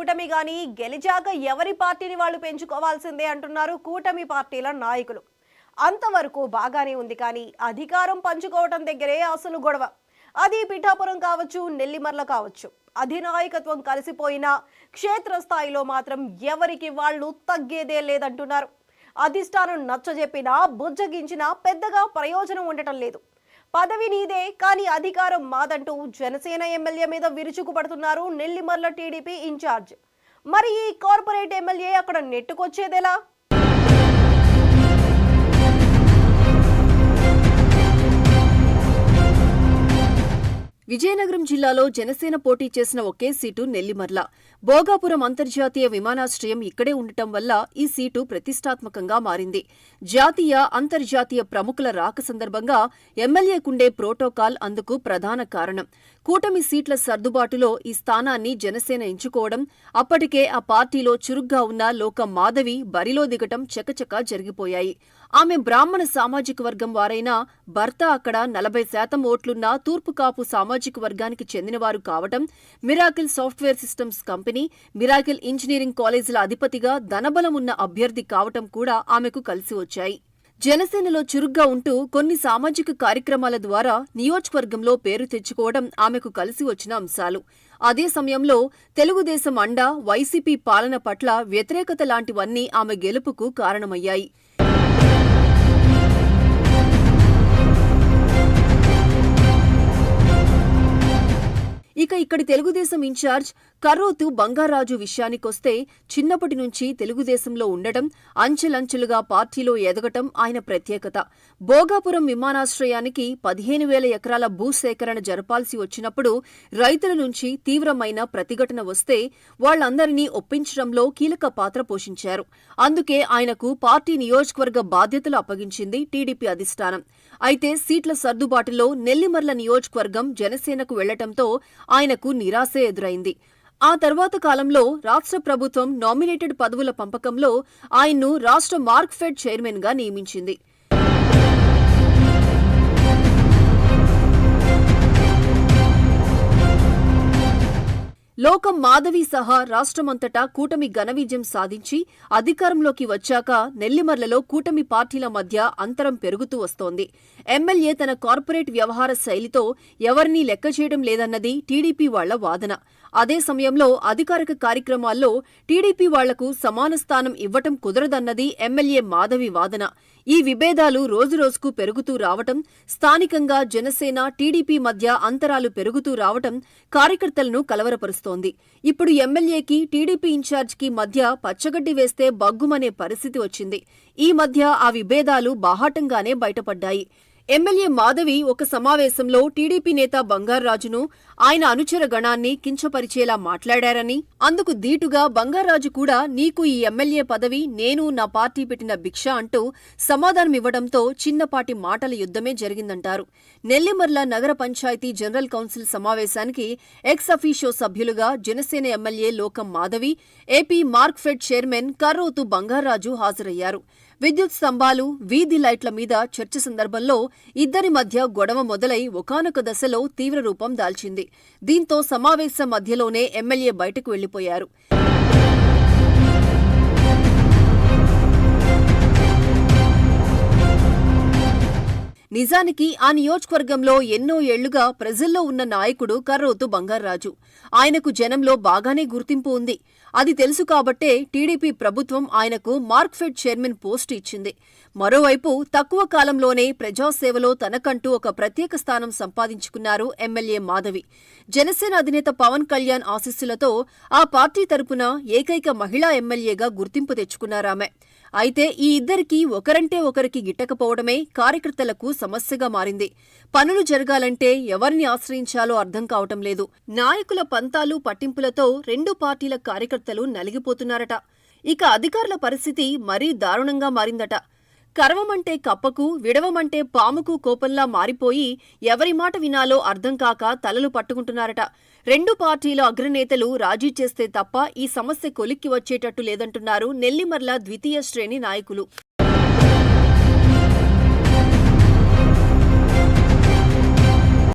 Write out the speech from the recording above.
కూటమి గాని గెలిచాక ఎవరి పార్టీని వాళ్ళు పెంచుకోవాల్సిందే అంటున్నారు కూటమి పార్టీల నాయకులు. అంతవరకు బాగానే ఉంది కానీ అధికారం పంచుకోవటం దగ్గరే అసలు గొడవ. అది పిఠాపురం కావచ్చు, నెల్లిమర్ల కావచ్చు. అధినాయకత్వం కలిసిపోయినా క్షేత్రస్థాయిలో మాత్రం ఎవరికి వాళ్ళు తగ్గేదే లేదంటున్నారు. అధిష్టానం నచ్చజెప్పినా బుజ్జగించినా పెద్దగా ప్రయోజనం ఉండటం లేదు. పదవి నీదే కానీ అధికారం మాదంటూ జనసేన ఎమ్మెల్యే మీద విరుచుకుపడుతున్నారు నెల్లిమర్ల టీడీపీ ఇన్ఛార్జ్. మరి ఈ కార్పొరేట్ ఎమ్మెల్యే అక్కడ నెట్టుకొచ్చేదెలా? విజయనగరం జిల్లాలో జనసేన పోటీ చేసిన ఒకే సీటు నెల్లిమర్ల. భోగాపురం అంతర్జాతీయ విమానాశ్రయం ఇక్కడే ఉండటం వల్ల ఈ సీటు ప్రతిష్టాత్మకంగా మారింది. జాతీయ, అంతర్జాతీయ ప్రముఖుల రాక సందర్భంగా ఎమ్మెల్యేకుండే ప్రోటోకాల్ అందుకు ప్రధాన కారణం. కూటమి సీట్ల సర్దుబాటులో ఈ స్థానాన్ని జనసేన ఎంచుకోవడం, అప్పటికే ఆ పార్టీలో చురుగ్గా ఉన్న లోకం మాధవి బరిలో దిగటం చకచకా జరిగిపోయాయి. ఆమె బ్రాహ్మణ సామాజిక వర్గం వారైనా భర్త అక్కడ 40% ఓట్లున్న తూర్పు కాపు సామాజిక వర్గానికి చెందినవారు కావటం, miracle software systems company, miracle engineering కాలేజీల అధిపతిగా ధనబలం ఉన్న అభ్యర్థి కావటం కూడా ఆమెకు కలిసి వచ్చాయి. జనసేనలో చురుగ్గా ఉంటూ కొన్ని సామాజిక కార్యక్రమాల ద్వారా నియోజకవర్గంలో పేరు తెచ్చుకోవడం ఆమెకు కలిసి వచ్చిన అంశాలు. అదే సమయంలో తెలుగుదేశం అండ, వైసీపీ పాలన పట్ల వ్యతిరేకత లాంటివన్నీ ఆమె గెలుపుకు కారణమయ్యాయి. ఇక ఇక్కడి తెలుగుదేశం ఇన్ఛార్జ్ కర్రోతు బంగారాజు విషయానికొస్తే చిన్నప్పటి నుంచి తెలుగుదేశంలో ఉండటం, అంచెలంచెలుగా పార్టీలో ఎదగటం ఆయన ప్రత్యేకత. భోగాపురం విమానాశ్రయానికి 15,000 ఎకరాల భూసేకరణ జరపాల్సి వచ్చినప్పుడు రైతుల నుంచి తీవ్రమైన ప్రతిఘటన వస్తే వాళ్లందరినీ ఒప్పించడంలో కీలక పాత్ర పోషించారు. అందుకే ఆయనకు పార్టీ నియోజకవర్గ బాధ్యతలు అప్పగించింది టీడీపీ అధిష్టానం. అయితే సీట్ల సర్దుబాటులో నెల్లిమర్ల నియోజకవర్గం జనసేనకు వెళ్లటంతో ఆయనకు నిరాశే ఎదురైంది. ఆ తర్వాత కాలంలో రాష్ట్ర ప్రభుత్వం నామినేటెడ్ పదవుల పంపకంలో ఆయన్ను రాష్ట్ర మార్క్ఫెడ్ చైర్మన్ గా నియమించింది. లోకం మాధవి సహా రాష్ట్రమంతటా కూటమి ఘన విజయం సాధించి అధికారంలోకి వచ్చాక నెల్లిమర్లలో కూటమి పార్టీల మధ్య అంతరం పెరుగుతూ వస్తోంది. ఎమ్మెల్యే తన కార్పొరేట్ వ్యవహార శైలితో ఎవరినీ లెక్క చేయడం లేదన్నది టీడీపీ వాళ్ల వాదన. అదే సమయంలో అధికారిక కార్యక్రమాల్లో టీడీపీ వాళ్లకు సమాన స్థానం ఇవ్వటం కుదరదన్నది ఎమ్మెల్యే మాధవి వాదన. ఈ విభేదాలు రోజురోజుకు పెరుగుతూ రావటం, స్థానికంగా జనసేన, టీడీపీ మధ్య అంతరాలు పెరుగుతూ రావటం కార్యకర్తలను కలవరపరుస్తోంది. ఇప్పుడు ఎమ్మెల్యేకి, టీడీపీ ఇన్ఛార్జికి మధ్య పచ్చగడ్డి వేస్తే బగ్గుమనే పరిస్థితి వచ్చింది. ఈ మధ్య ఆ విభేదాలు బాహాటంగానే బయటపడ్డాయి. ఎమ్మెల్యే మాధవి ఒక సమావేశంలో టీడీపీ నేత బంగారాజును, ఆయన అనుచర గణాన్ని కించపరిచేలా మాట్లాడారని, అందుకు దీటుగా బంగారాజు కూడా నీకు ఈ ఎమ్మెల్యే పదవి నేను నా పార్టీ పెట్టిన భిక్ష అంటూ సమాధానమివ్వడంతో చిన్నపాటి మాటల యుద్ధమే జరిగిందంటారు. నెల్లిమర్ల నగర పంచాయతీ జనరల్ కౌన్సిల్ సమావేశానికి ఎక్స్ అఫీషియో సభ్యులుగా జనసేన ఎమ్మెల్యే లోకం మాధవి, ఏపీ మార్క్ఫెడ్ చైర్మన్ కర్రోతు బంగారాజు హాజరయ్యారు. విద్యుత్ స్తంభాలు, వీధి లైట్ల మీద చర్చ సందర్భంలో ఇద్దరి మధ్య గొడవ మొదలై ఒకానొక దశలో తీవ్ర రూపం దాల్చింది. దీంతో సమావేశం మధ్యలోనే ఎమ్మెల్యే బయటకు వెళ్లిపోయారు. నిజానికి ఆ నియోజకవర్గంలో ఎన్నో ఏళ్లుగా ప్రజల్లో ఉన్న నాయకుడు కర్రోతు బంగారాజు. ఆయనకు జనంలో బాగానే గుర్తింపు ఉంది. అది తెలుసు కాబట్టే టీడీపీ ప్రభుత్వం ఆయనకు మార్క్ఫెడ్ చైర్మన్ పోస్టు ఇచ్చింది. మరోవైపు తక్కువ కాలంలోనే ప్రజాసేవలో తనకంటూ ఒక ప్రత్యేక స్థానం సంపాదించుకున్నారు ఎమ్మెల్యే మాధవి. జనసేన అధినేత పవన్ కళ్యాణ్ ఆశీస్సులతో ఆ పార్టీ తరపున ఏకైక మహిళా ఎమ్మెల్యేగా గుర్తింపు తెచ్చుకున్నారామె. అయితే ఈ ఇద్దరికీ ఒకరంటే ఒకరికి గిట్టకపోవడమే కార్యకర్తలకు సమస్యగా మారింది. పనులు జరగాలంటే ఎవరిని ఆశ్రయించాలో అర్థం కావటం లేదు. నాయకుల పంతాలు పట్టింపులతో రెండు పార్టీల కార్యకర్తలు నలిగిపోతున్నారట. ఇక అధికారుల పరిస్థితి మరీ దారుణంగా మారిందట. కరవమంటే కప్పకు, విడవమంటే పాముకు కోపంలా మారిపోయి ఎవరి మాట వినాలో అర్థం కాక తలలు పట్టుకుంటున్నారట. రెండు పార్టీల అగ్రనేతలు రాజీ చేస్తే తప్ప ఈ సమస్య కొలిక్కి వచ్చేటట్టు లేదంటున్నారు నెల్లిమర్ల ద్వితీయ శ్రేణి నాయకులు.